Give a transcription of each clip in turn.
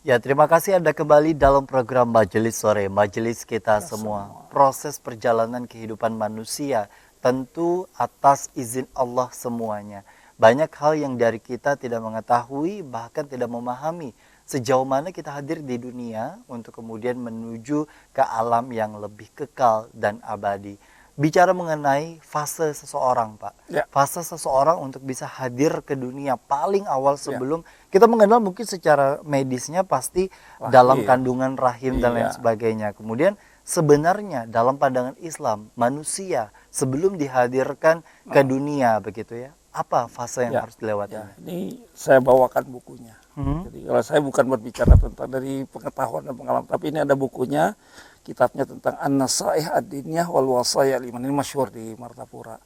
Ya, terima kasih Anda kembali dalam program Majelis Sore, majelis kita semua. Proses perjalanan kehidupan manusia tentu atas izin Allah semuanya. Banyak hal yang dari kita tidak mengetahui, bahkan tidak memahami sejauh mana kita hadir di dunia untuk kemudian menuju ke alam yang lebih kekal dan abadi. Bicara mengenai fase seseorang, Pak. Ya. Fase seseorang untuk bisa hadir ke dunia paling awal Ya. sebelum kita mengenal mungkin secara medisnya pasti dalam kandungan rahim dan lain Iya. sebagainya. Kemudian sebenarnya dalam pandangan Islam, manusia sebelum dihadirkan ke dunia begitu ya, apa fase yang Ya. harus dilewati? Ya, ini saya bawakan bukunya. Jadi kalau saya bukan berbicara tentang dari pengetahuan dan pengalaman, tapi ini ada bukunya, kitabnya tentang An-Nasaih Ad-Diniyah wal Wasaya Liman, ini masyhur di Martapura.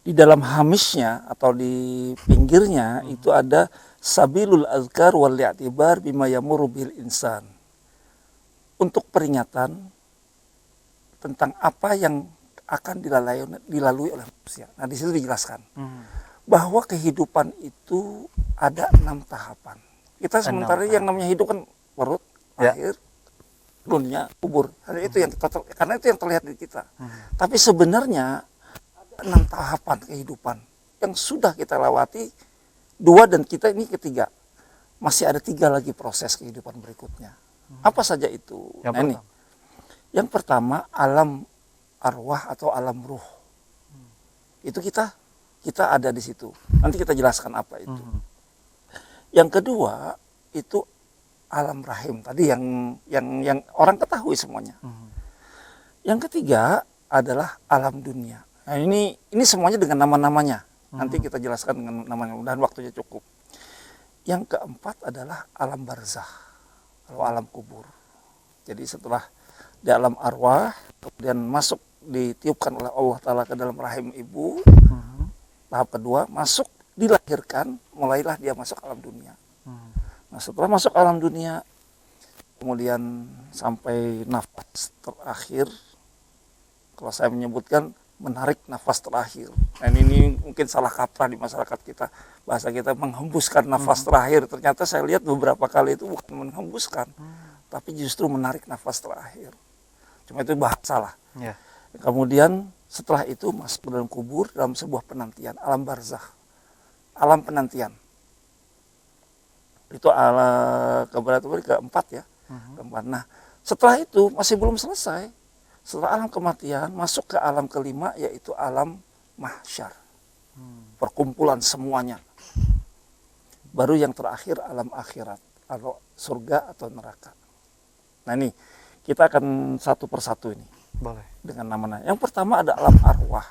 Di dalam hamisnya atau di pinggirnya itu ada Sabilul Azkar wal I'tibar bima yamuru bil insan. Untuk peringatan tentang apa yang akan dilalui oleh manusia. Nah, di situ dijelaskan bahwa kehidupan itu ada 6 tahapan. Kita sementara yang namanya hidup kan perut, lahir, dunia, kubur. Karena itu yang terlihat di kita. Tapi sebenarnya ada 6 tahapan kehidupan yang sudah kita lewati, 2 dan kita ini ketiga. Masih ada 3 lagi proses kehidupan berikutnya. Apa saja itu? Yang pertama alam arwah atau alam ruh. Itu kita ada di situ. Nanti kita jelaskan apa itu. Yang kedua itu alam rahim tadi yang orang ketahui semuanya. Yang ketiga adalah alam dunia. Nah, ini semuanya dengan nama-namanya. Nanti kita jelaskan dengan namanya dan waktunya cukup. Yang keempat adalah alam barzah atau alam kubur. Jadi setelah di alam arwah kemudian masuk ditiupkan oleh Allah Ta'ala ke dalam rahim ibu. Tahap kedua masuk dilahirkan, mulailah dia masuk alam dunia. Nah, setelah masuk alam dunia kemudian sampai nafas terakhir, kalau saya menyebutkan menarik nafas terakhir. Dan ini mungkin salah kaprah di masyarakat kita, bahasa kita menghembuskan nafas terakhir. Ternyata saya lihat beberapa kali itu bukan menghembuskan, tapi justru menarik nafas terakhir. Cuma itu bahasa lah. Kemudian setelah itu masuk ke dalam kubur dalam sebuah penantian, alam barzah, alam penantian. Itu keempat ya. Keempat. Nah, setelah itu masih belum selesai. Setelah alam kematian masuk ke alam kelima, yaitu alam mahsyar, perkumpulan semuanya. Baru yang terakhir alam akhirat, atau surga atau neraka. Nah, ini kita akan satu persatu ini. Boleh. Dengan nama-nama. Yang pertama ada alam arwah.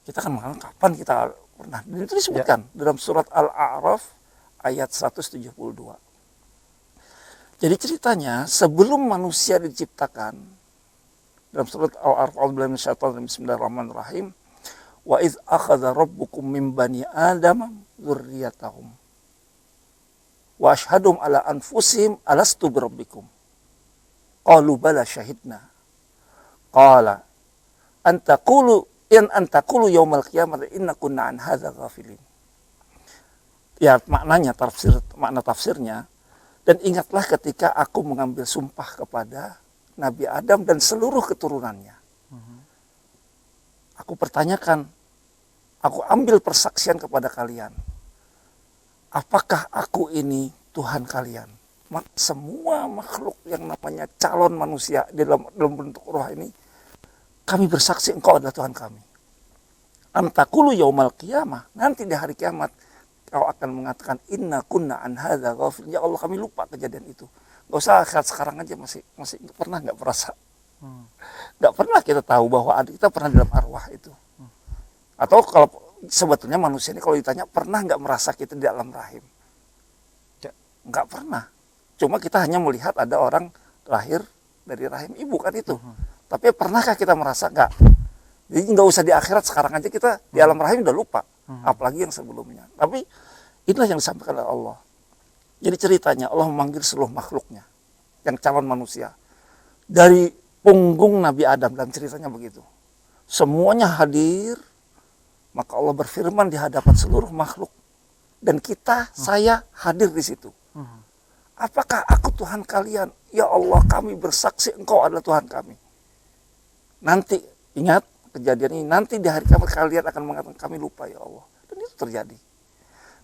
Kita kan mengenal kapan kita pernah. Dan itu disebutkan dalam surat Al-A'raf ayat 172. Jadi ceritanya sebelum manusia diciptakan, dalam surat Al-A'raf, bismillahirrahmanirrahim, wa idz akhadha rabbukum min bani adam dzurriyyatahum wa ashhadum ala anfusihim alastu birabbikum qalu bala syahidna qala antakulu yaumal qiyamah inna kunna an hadza ghafilin. Ya, makna tafsirnya, dan ingatlah ketika aku mengambil sumpah kepada Nabi Adam dan seluruh keturunannya. Aku pertanyakan, aku ambil persaksian kepada kalian. Apakah aku ini Tuhan kalian? Semua makhluk yang namanya calon manusia dalam bentuk roh ini, kami bersaksi engkau adalah Tuhan kami. Antakulu yaumal qiyamah, nanti di hari kiamat kau akan mengatakan inna kunna an hadza ghafil. Ya Allah, kami lupa kejadian itu. Gak usah sekarang aja masih pernah nggak merasa, nggak pernah kita tahu bahwa kita pernah dalam arwah itu. Atau kalau sebetulnya manusia ini kalau ditanya pernah nggak merasa kita di alam rahim, nggak pernah. Cuma kita hanya melihat ada orang lahir dari rahim ibu kan itu. Tapi pernahkah kita merasa? Nggak. Jadi nggak usah di akhirat, sekarang aja kita di alam rahim udah lupa. Apalagi yang sebelumnya. Tapi inilah yang disampaikan oleh Allah. Jadi ceritanya Allah memanggil seluruh makhluknya yang calon manusia dari punggung Nabi Adam, dalam ceritanya begitu. Semuanya hadir, maka Allah berfirman di hadapan seluruh makhluk dan kita, saya hadir di situ. apakah aku Tuhan kalian? Ya Allah, kami bersaksi Engkau adalah Tuhan kami. Nanti, ingat kejadian ini, nanti di hari kiamat kalian akan mengatakan kami lupa ya Allah. Dan itu terjadi.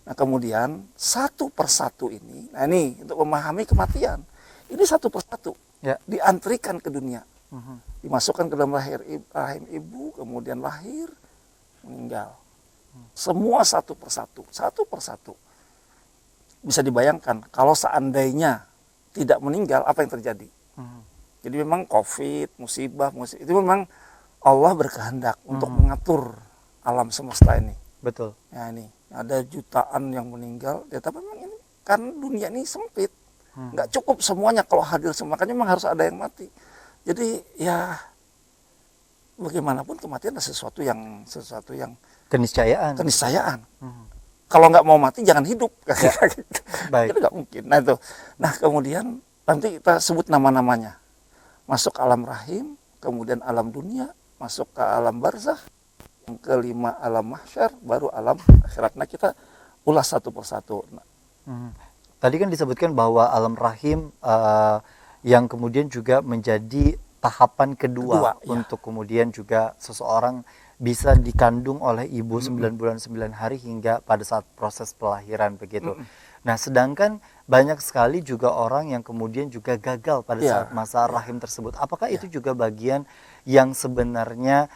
Nah kemudian satu persatu ini, nah ini untuk memahami kematian, ini satu persatu diantrikan ke dunia, dimasukkan ke dalam rahim ibu, kemudian lahir, meninggal. Semua satu persatu, satu persatu. Bisa dibayangkan kalau seandainya tidak meninggal, apa yang terjadi? Jadi memang COVID, musibah itu memang Allah berkehendak untuk mengatur alam semesta ini. Betul. Ya ini ada jutaan yang meninggal, ya tapi memang ini kan dunia ini sempit, nggak cukup semuanya kalau hadir semua, makanya memang harus ada yang mati. Jadi ya bagaimanapun kematian adalah sesuatu yang Keniscayaan. Kalau nggak mau mati jangan hidup. Ya. Baik. Itu nggak mungkin. Nah itu. Nah kemudian nanti kita sebut nama-namanya. Masuk alam rahim, kemudian alam dunia, masuk ke alam barzakh, yang kelima alam mahsyar, baru alam akhirat. Nah kita ulas satu persatu. Tadi kan disebutkan bahwa alam rahim yang kemudian juga menjadi tahapan kedua untuk kemudian juga seseorang bisa dikandung oleh ibu 9 bulan 9 hari hingga pada saat proses pelahiran begitu. Nah, sedangkan banyak sekali juga orang yang kemudian juga gagal pada saat masa rahim tersebut. Apakah itu juga bagian yang sebenarnya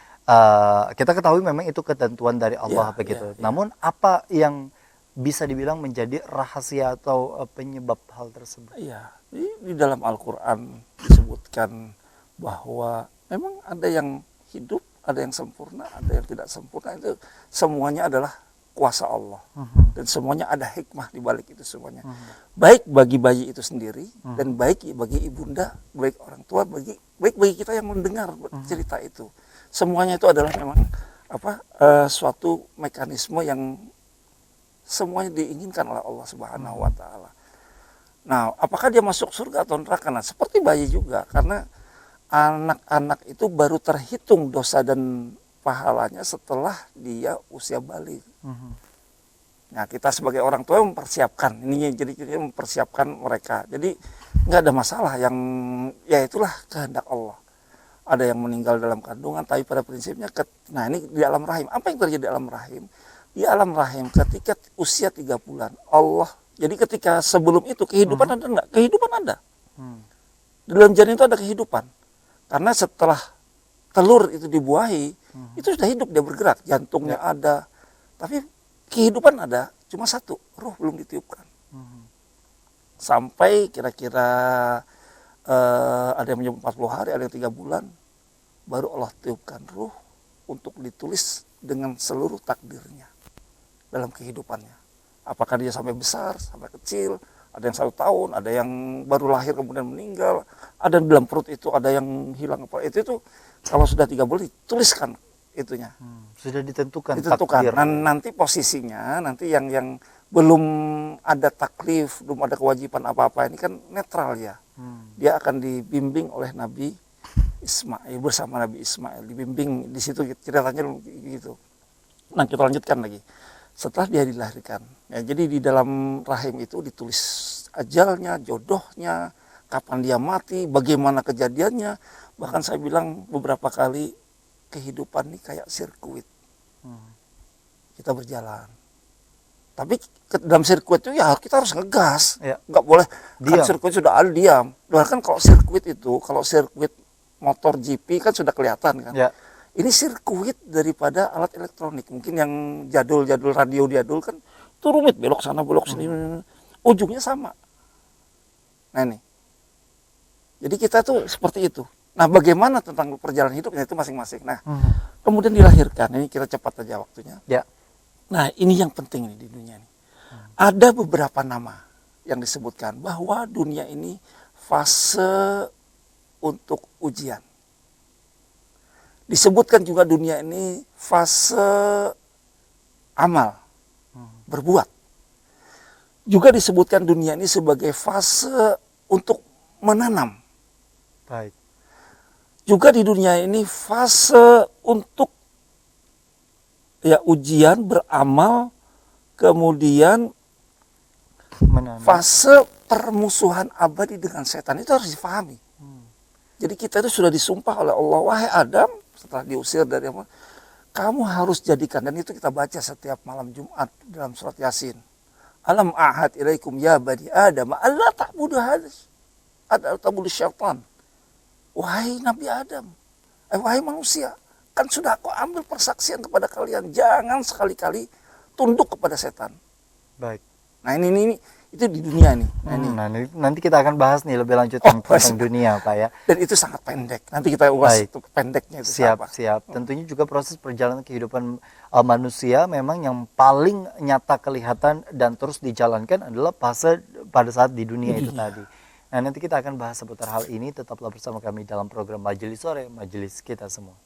kita ketahui memang itu ketentuan dari Allah begitu. Namun apa yang bisa dibilang menjadi rahasia atau penyebab hal tersebut? Iya, di dalam Al-Quran disebutkan bahwa memang ada yang hidup, ada yang sempurna, ada yang tidak sempurna. Itu semuanya adalah kuasa Allah. Dan semuanya ada hikmah di balik itu semuanya. Baik bagi bayi itu sendiri, dan baik bagi ibunda, baik orang tua, baik bagi kita yang mendengar cerita itu. Semuanya itu adalah memang suatu mekanisme yang semuanya diinginkan oleh Allah Subhanahu wa taala. Nah, apakah dia masuk surga atau neraka? Nah, seperti bayi juga, karena anak-anak itu baru terhitung dosa dan pahalanya setelah dia usia balik. Nah, kita sebagai orang tua mempersiapkan ini, jadi kita mempersiapkan mereka. Jadi nggak ada masalah, yang ya itulah kehendak Allah. Ada yang meninggal dalam kandungan, tapi pada prinsipnya nah ini di alam rahim. Apa yang terjadi di alam rahim? Di alam rahim ketika usia 3 bulan, Allah, jadi ketika sebelum itu kehidupan ada enggak? Kehidupan ada. Di dalam janin itu ada kehidupan. Karena setelah telur itu dibuahi, itu sudah hidup, dia bergerak, jantungnya ada. Tapi kehidupan ada, cuma satu, ruh belum ditiupkan. Sampai kira-kira ada yang menyebut 40 hari, ada yang 3 bulan, baru Allah tiupkan ruh untuk ditulis dengan seluruh takdirnya dalam kehidupannya. Apakah dia sampai besar, sampai kecil, ada yang 1 tahun, ada yang baru lahir kemudian meninggal, ada di dalam perut itu, ada yang hilang apa itu kalau sudah 3 bulan dituliskan itunya. Sudah ditentukan. Takdir. Nanti posisinya, nanti yang belum ada taklif, belum ada kewajiban apa-apa, ini kan netral ya. Dia akan dibimbing oleh Nabi Ismail, bersama Nabi Ismail, dibimbing di situ ceritanya gitu. Nah kita lanjutkan lagi. Setelah dia dilahirkan, ya, jadi di dalam rahim itu ditulis ajalnya, jodohnya, kapan dia mati, bagaimana kejadiannya. Bahkan saya bilang beberapa kali, kehidupan ini kayak sirkuit. Kita berjalan. Tapi dalam sirkuit itu ya kita harus ngegas, nggak boleh kan sirkuit sudah ada diam. Bahkan kalau sirkuit itu, kalau sirkuit motor GP kan sudah kelihatan kan. Ini sirkuit daripada alat elektronik. Mungkin yang jadul-jadul radio jadul kan itu rumit, belok sana belok sini, ujungnya sama. Nah ini, jadi kita tuh seperti itu. Nah bagaimana tentang perjalanan hidupnya itu masing-masing. Nah kemudian dilahirkan, ini kita cepat aja waktunya. Nah ini yang penting nih di dunia ini. Ada beberapa nama yang disebutkan bahwa dunia ini fase untuk ujian. Disebutkan juga dunia ini fase amal, berbuat. Juga disebutkan dunia ini sebagai fase untuk menanam. Baik. Juga di dunia ini fase untuk ujian, beramal, kemudian menanam. Fase permusuhan abadi dengan setan itu harus difahami. Jadi kita itu sudah disumpah oleh Allah, wahai Adam, setelah diusir dari apa, kamu harus jadikan, dan itu kita baca setiap malam Jumat dalam surat Yasin. Alam ahad ilaikum ya bani Adam, Allah ta'budu hadis, ada ta'budu syaitan. Wahai Nabi Adam, wahai manusia, kan sudah aku ambil persaksian kepada kalian, jangan sekali-kali tunduk kepada setan. Baik. Nah ini itu di dunia nih. Nah, nanti kita akan bahas nih lebih lanjut tentang dunia, Pak ya. Dan itu sangat pendek. Nanti kita ulas itu pendeknya itu Siap, apa. siap. Tentunya juga proses perjalanan kehidupan manusia memang yang paling nyata kelihatan dan terus dijalankan adalah fase pada saat di dunia itu tadi. Nah, nanti kita akan bahas seputar hal ini. Tetaplah bersama kami dalam program Majelis Sore, Majelis Kita Semua.